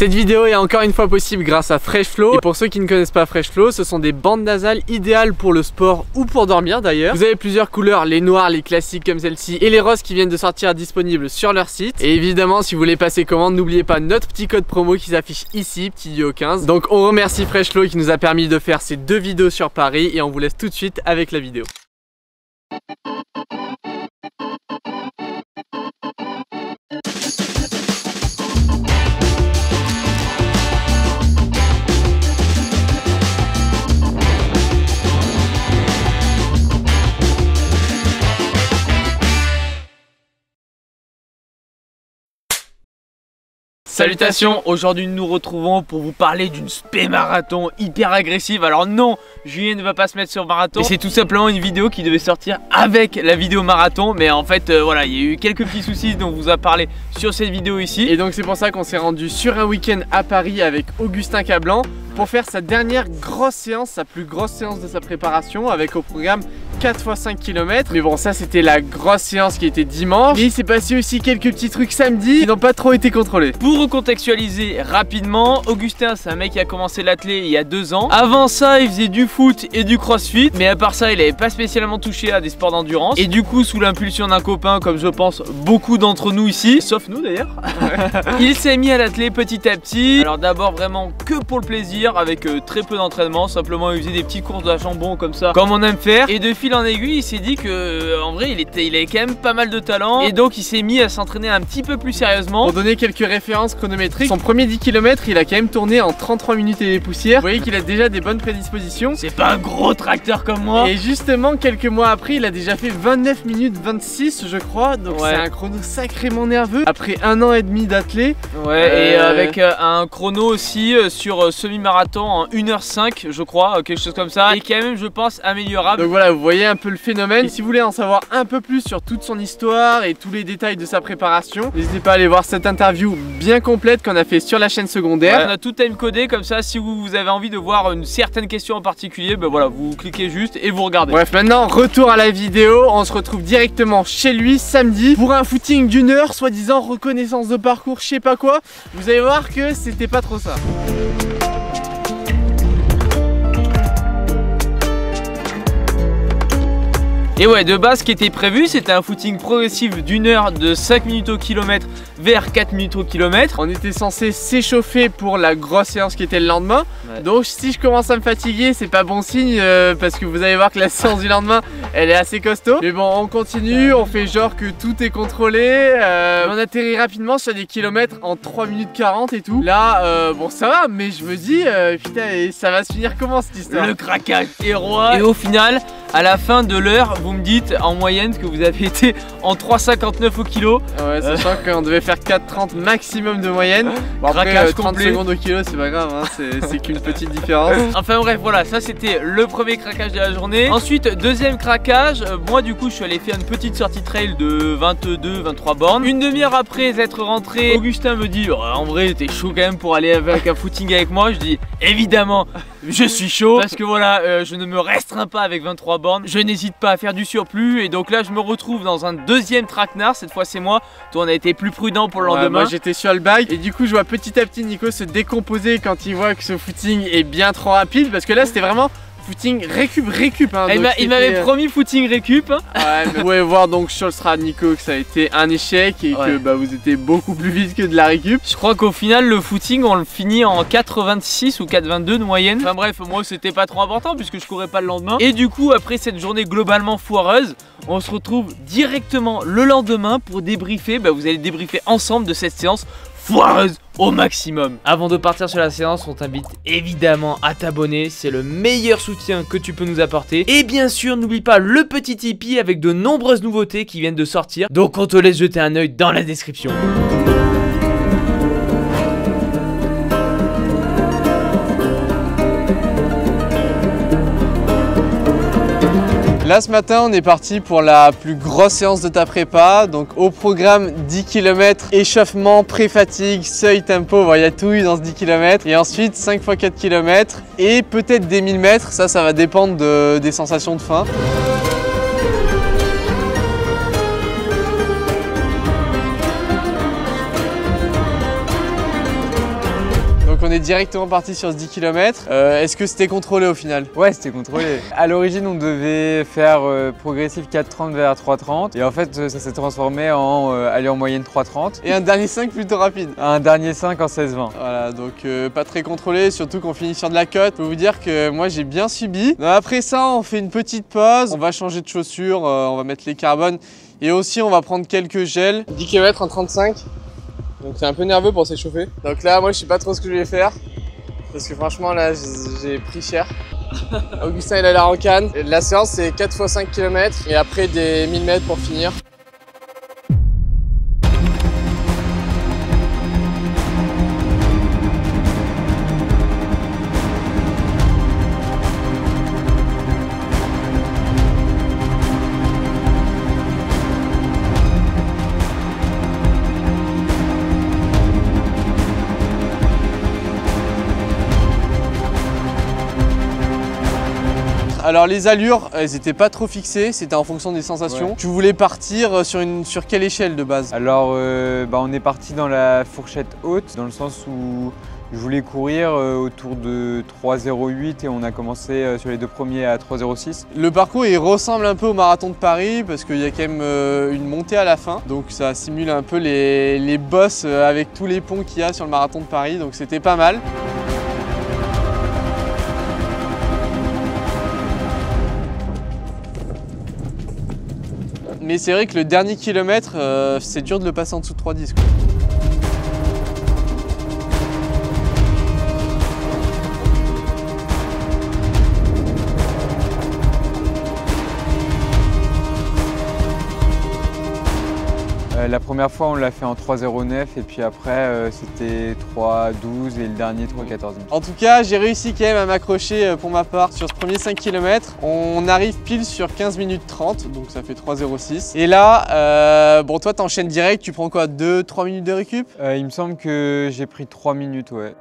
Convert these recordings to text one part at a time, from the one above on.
Cette vidéo est encore une fois possible grâce à Freshflow. Et pour ceux qui ne connaissent pas Freshflow, ce sont des bandes nasales idéales pour le sport ou pour dormir d'ailleurs. Vous avez plusieurs couleurs, les noirs, les classiques comme celle-ci et les roses qui viennent de sortir disponibles sur leur site. Et évidemment, si vous voulez passer commande, n'oubliez pas notre petit code promo qui s'affiche ici, petit duo 15. Donc on remercie Freshflow qui nous a permis de faire ces deux vidéos sur Paris et on vous laisse tout de suite avec la vidéo. Salutations, aujourd'hui nous nous retrouvons pour vous parler d'une spé marathon hyper agressive. Alors non, Julien ne va pas se mettre sur marathon. Et c'est tout simplement une vidéo qui devait sortir avec la vidéo marathon. Mais en fait voilà, il y a eu quelques petits soucis dont on vous a parlé sur cette vidéo ici. Et donc c'est pour ça qu'on s'est rendu sur un week-end à Paris avec Augustin Cablan pour faire sa dernière grosse séance, sa plus grosse séance de sa préparation, avec au programme 4 x 5 km. Mais bon, ça c'était la grosse séance qui était dimanche. Et il s'est passé aussi quelques petits trucs samedi qui n'ont pas trop été contrôlés. Pour recontextualiser rapidement, Augustin c'est un mec qui a commencé l'athlé il y a 2 ans. Avant ça il faisait du foot et du crossfit, mais à part ça il n'avait pas spécialement touché à des sports d'endurance. Et du coup, sous l'impulsion d'un copain, comme je pense beaucoup d'entre nous ici, sauf nous d'ailleurs, il s'est mis à l'athlé petit à petit. Alors d'abord vraiment que pour le plaisir, avec très peu d'entraînement, simplement il faisait des petites courses de jambon comme ça, comme on aime faire. Et de fil en aiguille il s'est dit que en vrai il avait quand même pas mal de talent. Et donc il s'est mis à s'entraîner un petit peu plus sérieusement. Pour donner quelques références chronométriques, son premier 10 km il a quand même tourné en 33 minutes et des poussières. Vous voyez qu'il a déjà des bonnes prédispositions. C'est pas un gros tracteur comme moi. Et justement quelques mois après il a déjà fait 29 minutes 26 je crois. Donc ouais, c'est un chrono sacrément nerveux après 1 an et demi d'athlé. Ouais, et avec un chrono aussi sur semi-marathon en 1h05 je crois, quelque chose comme ça. Et quand même je pense améliorable. Donc voilà, vous voyez un peu le phénomène. Et si vous voulez en savoir un peu plus sur toute son histoire et tous les détails de sa préparation, n'hésitez pas à aller voir cette interview bien complète qu'on a fait sur la chaîne secondaire. Ouais, on a tout time-codé comme ça, si vous avez envie de voir une certaine question en particulier, ben voilà, vous cliquez juste et vous regardez. Bref, maintenant retour à la vidéo. On se retrouve directement chez lui samedi pour un footing d'1 heure, soi-disant reconnaissance de parcours, je sais pas quoi. Vous allez voir que c'était pas trop ça. Et ouais, de base ce qui était prévu c'était un footing progressif d'1 heure de 5 minutes au kilomètre vers 4 minutes au kilomètre. On était censé s'échauffer pour la grosse séance qui était le lendemain. Ouais. Donc si je commence à me fatiguer c'est pas bon signe parce que vous allez voir que la séance du lendemain elle est assez costaud. Mais bon, on continue, on fait genre que tout est contrôlé. On atterrit rapidement sur des kilomètres en 3 minutes 40 et tout. Là bon ça va, mais je me dis putain, ça va se finir comment cette histoire? Le craquage est roi. Et au final, à la fin de l'heure, vous me dites en moyenne que vous avez été en 3,59 au kilo. Ouais, sachant qu'on devait faire 4,30 maximum de moyenne. Bon, après 30 secondes au kilo c'est pas grave, hein, c'est qu'une petite différence. Enfin bref, voilà, ça c'était le premier craquage de la journée. Ensuite, deuxième craquage, moi du coup je suis allé faire une petite sortie trail de 22-23 bornes. Une demi-heure après être rentré, Augustin me dit oh, en vrai t'es chaud quand même pour aller avec un footing avec moi. Je dis évidemment je suis chaud parce que voilà, je ne me restreins pas avec 23 bornes, je n'hésite pas à faire du surplus. Et donc là je me retrouve dans un deuxième traquenard, cette fois c'est moi. Toi on a été plus prudent pour le lendemain. Moi j'étais sur le bike et du coup je vois petit à petit Nico se décomposer quand il voit que ce footing est bien trop rapide, parce que là c'était vraiment footing récup hein, il m'avait promis footing récup hein. Ouais, mais vous pouvez voir donc sur le Strava Nico que ça a été un échec et que bah, vous étiez beaucoup plus vite que de la récup. Je crois qu'au final le footing on le finit en 4,26 ou 4,22 de moyenne. Enfin bref, moi c'était pas trop important puisque je courais pas le lendemain. Et du coup après cette journée globalement foireuse, on se retrouve directement le lendemain pour débriefer. Bah, vous allez débriefer ensemble de cette séance foireuse au maximum. Avant de partir sur la séance, on t'invite évidemment à t'abonner, c'est le meilleur soutien que tu peux nous apporter. Et bien sûr, n'oublie pas le petit Tipeee avec de nombreuses nouveautés qui viennent de sortir. Donc on te laisse jeter un œil dans la description. Là ce matin on est parti pour la plus grosse séance de ta prépa. Donc au programme 10 km, échauffement, pré-fatigue, seuil, tempo, il y a tout eu dans ce 10 km. Et ensuite 5 x 4 km et peut-être des 1000 mètres, ça va dépendre des sensations de faim. on est directement parti sur ce 10 km. Est-ce que c'était contrôlé au final? Ouais, c'était contrôlé. À l'origine, on devait faire progressif 4,30 vers 3,30 et en fait, ça s'est transformé en aller en moyenne 3,30. Et un dernier 5 plutôt rapide. Un dernier 5 en 16,20. Voilà, donc pas très contrôlé, surtout qu'on finit sur de la cote. Je peux vous dire que moi j'ai bien subi. Après ça, on fait une petite pause. On va changer de chaussures, on va mettre les carbones et aussi on va prendre quelques gels. 10 km en 35. Donc c'est un peu nerveux pour s'échauffer. Donc là, moi je sais pas trop ce que je vais faire. Parce que franchement là, j'ai pris cher. Augustin il a l'air en canne. La séance c'est 4 x 5 km et après des 1000 mètres pour finir. Alors les allures, elles n'étaient pas trop fixées, c'était en fonction des sensations. Ouais. Tu voulais partir sur quelle échelle de base? Alors on est parti dans la fourchette haute, dans le sens où je voulais courir autour de 3,08 et on a commencé sur les deux premiers à 3,06. Le parcours il ressemble un peu au marathon de Paris parce qu'il y a quand même une montée à la fin. Donc ça simule un peu les bosses avec tous les ponts qu'il y a sur le marathon de Paris, donc c'était pas mal. Mais c'est vrai que le dernier kilomètre, c'est dur de le passer en dessous de 3,10 quoi. La première fois on l'a fait en 3,09 et puis après c'était 3,12 et le dernier 3,14. En tout cas j'ai réussi quand même à m'accrocher pour ma part sur ce premier 5 km. On arrive pile sur 15 minutes 30 donc ça fait 3,06. Et là, bon toi t'enchaînes direct, tu prends quoi, 2-3 minutes de récup? Il me semble que j'ai pris 3 minutes, ouais.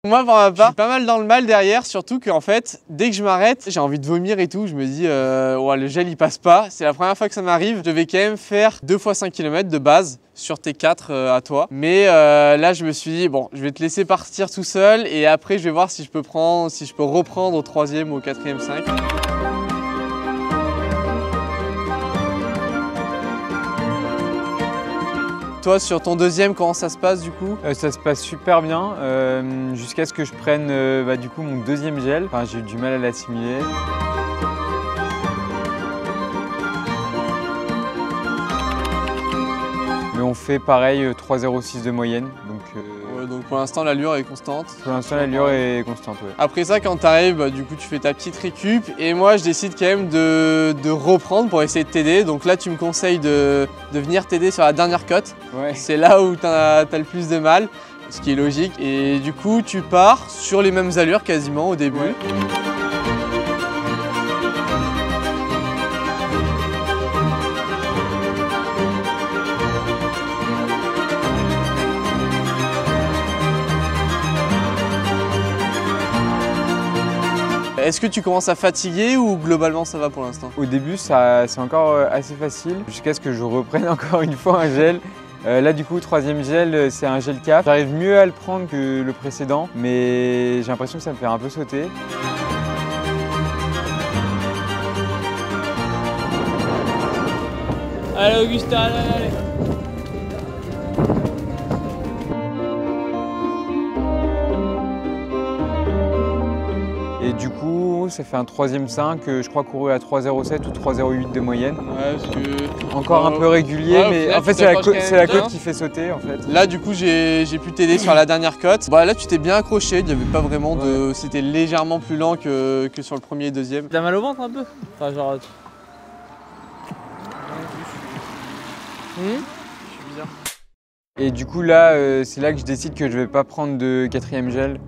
Moi pour ma part, je suis pas mal dans le mal derrière, surtout qu'en fait, dès que je m'arrête, j'ai envie de vomir et tout, je me dis ouais, le gel il passe pas, c'est la première fois que ça m'arrive, je devais quand même faire 2 x 5 km de base sur tes 4 à toi. Mais là je me suis dit bon, je vais te laisser partir tout seul et après je vais voir si je peux reprendre au 3e ou au 4e 5. Toi, sur ton deuxième, comment ça se passe du coup? Ça se passe super bien, jusqu'à ce que je prenne du coup mon deuxième gel. Enfin, j'ai eu du mal à l'assimiler. Mais on fait pareil 3,06 de moyenne. Donc pour l'instant l'allure est constante. Pour l'instant l'allure est constante, ouais. Après ça quand tu arrives, du coup tu fais ta petite récup et moi je décide quand même de reprendre pour essayer de t'aider. Donc là tu me conseilles de venir t'aider sur la dernière cote. Ouais. C'est là où tu as le plus de mal, ce qui est logique. Et du coup tu pars sur les mêmes allures quasiment au début. Ouais. Est-ce que tu commences à fatiguer ou globalement ça va pour l'instant? Au début c'est encore assez facile jusqu'à ce que je reprenne encore une fois un gel. Là du coup 3e gel c'est un gel CAF. J'arrive mieux à le prendre que le précédent mais j'ai l'impression que ça me fait un peu sauter. Allez Augustin, allez. Et du coup, ça fait un 3e 5, je crois couru à 3,07 ou 3,08 de moyenne. Ouais, parce que... Encore un peu régulier, ouais, mais en fait c'est la côte qui fait sauter en fait. Là du coup j'ai pu t'aider sur la dernière cote. Bah, là tu t'es bien accroché, il n'y avait pas vraiment de... C'était légèrement plus lent que sur le premier et deuxième. T'as mal au ventre un peu? Enfin genre... Je suis bizarre. Et du coup là, c'est là que je décide que je vais pas prendre de 4e gel.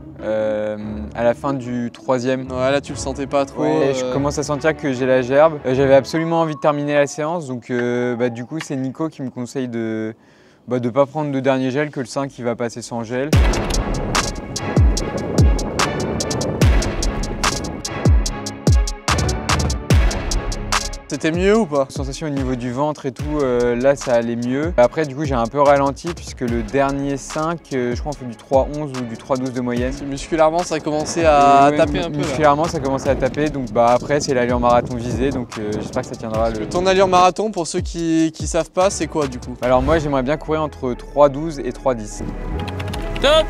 À la fin du 3e. Ouais, là tu le sentais pas trop. Ouais, je commence à sentir que j'ai la gerbe. J'avais absolument envie de terminer la séance, donc du coup c'est Nico qui me conseille de pas prendre de dernier gel, que le 5 il va passer sans gel. C'était mieux ou pas? Sensation au niveau du ventre et tout, là ça allait mieux. Après du coup j'ai un peu ralenti puisque le dernier 5, je crois on fait du 3,11 ou du 3,12 de moyenne. Musculairement ça a commencé à taper un peu. Musculairement ça a commencé à taper, donc après c'est l'allure marathon visée, donc j'espère que ça tiendra. Ton allure marathon, pour ceux qui savent pas, c'est quoi du coup? Alors moi j'aimerais bien courir entre 3,12 et 3,10. Top!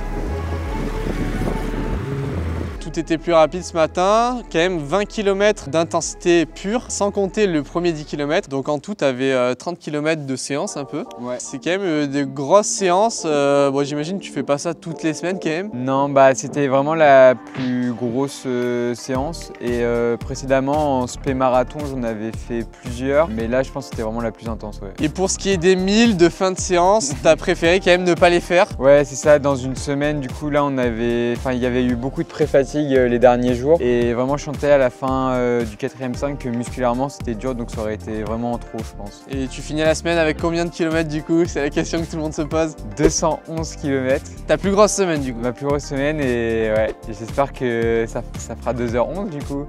Tout était plus rapide ce matin, quand même 20 km d'intensité pure, sans compter le premier 10 km. Donc en tout, tu avais 30 km de séance un peu. Ouais. C'est quand même de grosses séances. Bon, j'imagine que tu fais pas ça toutes les semaines quand même. Non, bah c'était vraiment la plus grosse séance. Et précédemment en spé marathon, j'en avais fait plusieurs. Mais là, je pense que c'était vraiment la plus intense. Ouais. Et pour ce qui est des 1000 de fin de séance, t'as préféré quand même ne pas les faire? Ouais, c'est ça. Dans une semaine, du coup, là, il y avait eu beaucoup de pré-fatigue les derniers jours et vraiment je sentais à la fin du 4e 5 que musculairement c'était dur, donc ça aurait été vraiment trop, je pense. Et tu finis la semaine avec combien de kilomètres du coup? C'est la question que tout le monde se pose. 211 km. Ta plus grosse semaine du coup? Ma plus grosse semaine, et ouais, j'espère que ça fera 2h11 du coup.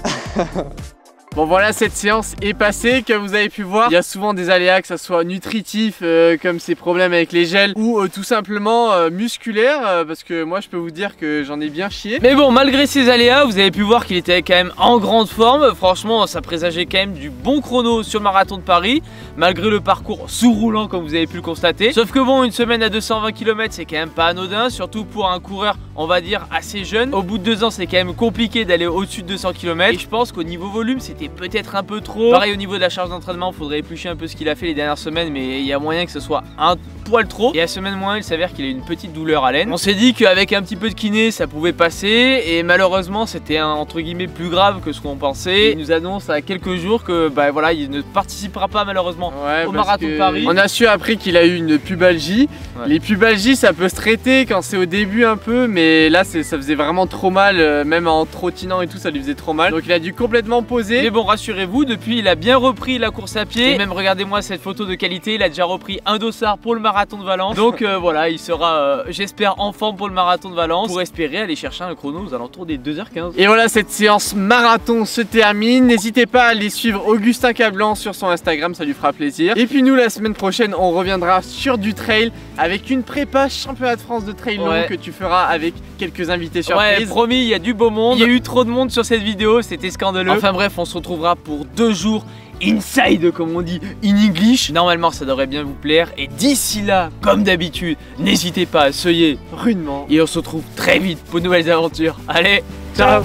Bon voilà, cette séance est passée, comme vous avez pu voir. Il y a souvent des aléas, que ça soit nutritif, comme ces problèmes avec les gels, ou tout simplement musculaire, parce que moi je peux vous dire que j'en ai bien chié. Mais bon, malgré ces aléas, vous avez pu voir qu'il était quand même en grande forme. Franchement, ça présageait quand même du bon chrono sur le marathon de Paris, malgré le parcours sous-roulant comme vous avez pu le constater. Sauf que bon, une semaine à 220 km, c'est quand même pas anodin, surtout pour un coureur, on va dire, assez jeune. Au bout de 2 ans, c'est quand même compliqué d'aller au-dessus de 200 km. Et je pense qu'au niveau volume, c'était peut-être un peu trop. Pareil au niveau de la charge d'entraînement, il faudrait éplucher un peu ce qu'il a fait les dernières semaines, mais il y a moyen que ce soit un poil trop. Et la semaine moins, il s'avère qu'il a une petite douleur à l'aine. On s'est dit qu'avec un petit peu de kiné, ça pouvait passer, et malheureusement, c'était entre guillemets plus grave que ce qu'on pensait. Il nous annonce à quelques jours que bah voilà, il ne participera pas malheureusement au marathon de Paris. On a su après qu'il a eu une pubalgie. Ouais. Les pubalgies, ça peut se traiter quand c'est au début un peu, mais là ça faisait vraiment trop mal, même en trottinant et tout, ça lui faisait trop mal. Donc il a dû complètement poser. Mais bon, rassurez-vous, depuis il a bien repris la course à pied. Et même regardez-moi cette photo de qualité, il a déjà repris un dossard pour le marathon de Valence. Donc voilà, il sera, j'espère, en forme pour le marathon de Valence, pour espérer aller chercher un chrono aux alentours des 2h15. Et voilà, cette séance marathon se termine. N'hésitez pas à aller suivre Augustin Cablan sur son Instagram, ça lui fera plaisir. Et puis nous, la semaine prochaine, on reviendra sur du trail avec une prépa championnat de France de trail long que tu feras avec quelques invités surprises. Ouais, promis, il y a du beau monde. Il y a eu trop de monde sur cette vidéo, c'était scandaleux. Enfin bref, on se retrouvera pour 2 jours inside, comme on dit in English. Normalement ça devrait bien vous plaire, et d'ici là, comme d'habitude, n'hésitez pas à seuiller rudement, et on se retrouve très vite pour de nouvelles aventures. Allez, ciao.